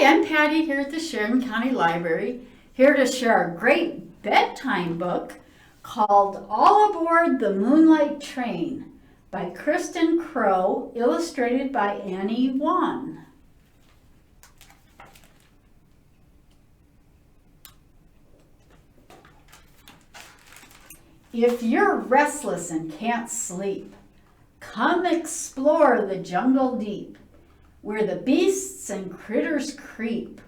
I'm Patti here at the Sheridan County Library, here to share a great bedtime book called All Aboard the Moonlight Train by Kristyn Crow, illustrated by Annie Wan. If you're restless and can't sleep, come explore the jungle deep, where the beasts and critters creep,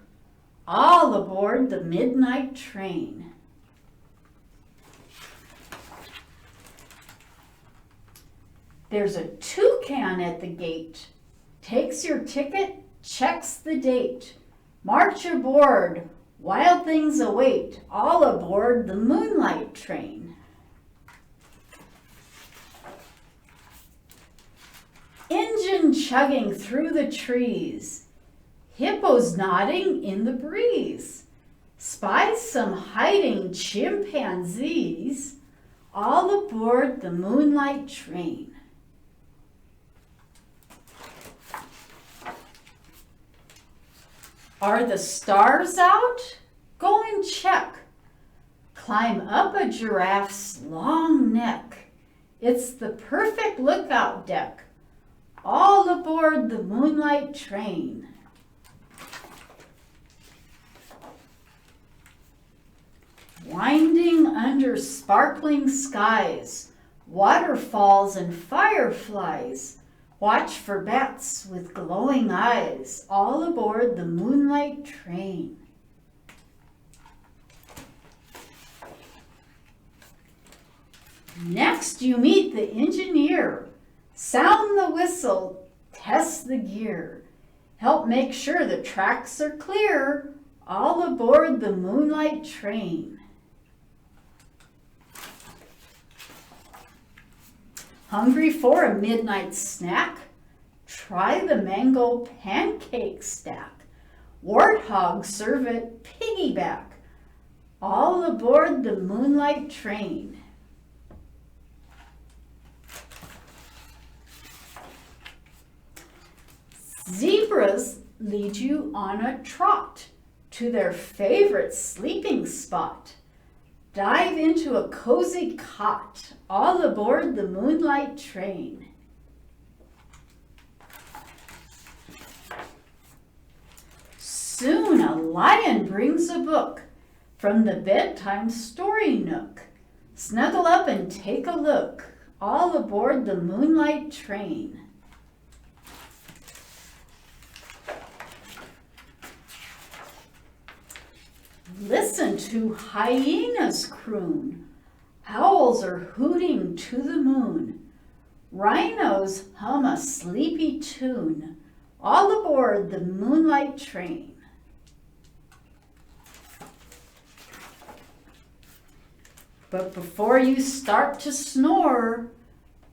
all aboard the midnight train. There's a toucan at the gate, takes your ticket, checks the date. March aboard, wild things await, all aboard the moonlight train. Engine chugging through the trees, hippos nodding in the breeze, spy some hiding chimpanzees, all aboard the moonlight train. Are the stars out? Go and check. Climb up a giraffe's long neck. It's the perfect lookout deck, all aboard the moonlight train. Winding under sparkling skies, waterfalls and fireflies, watch for bats with glowing eyes, all aboard the moonlight train. Next you meet the engineer. Sound the whistle, test the gear. Help make sure the tracks are clear, all aboard the moonlight train. Hungry for a midnight snack? Try the mango pancake stack. Warthogs serve it piggyback, all aboard the moonlight train. Zebras lead you on a trot to their favorite sleeping spot. Dive into a cozy cot, all aboard the moonlight train. Soon a lion brings a book from the bedtime story nook. Snuggle up and take a look, all aboard the moonlight train. Listen to hyenas croon. Owls are hooting to the moon. Rhinos hum a sleepy tune, all aboard the moonlight train. But before you start to snore,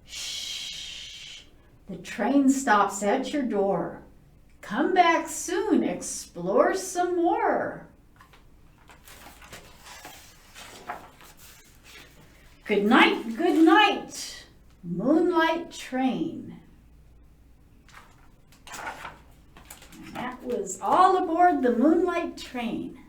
shh, the train stops at your door. Come back soon, explore some more. Good night, moonlight train. And that was All Aboard the Moonlight Train.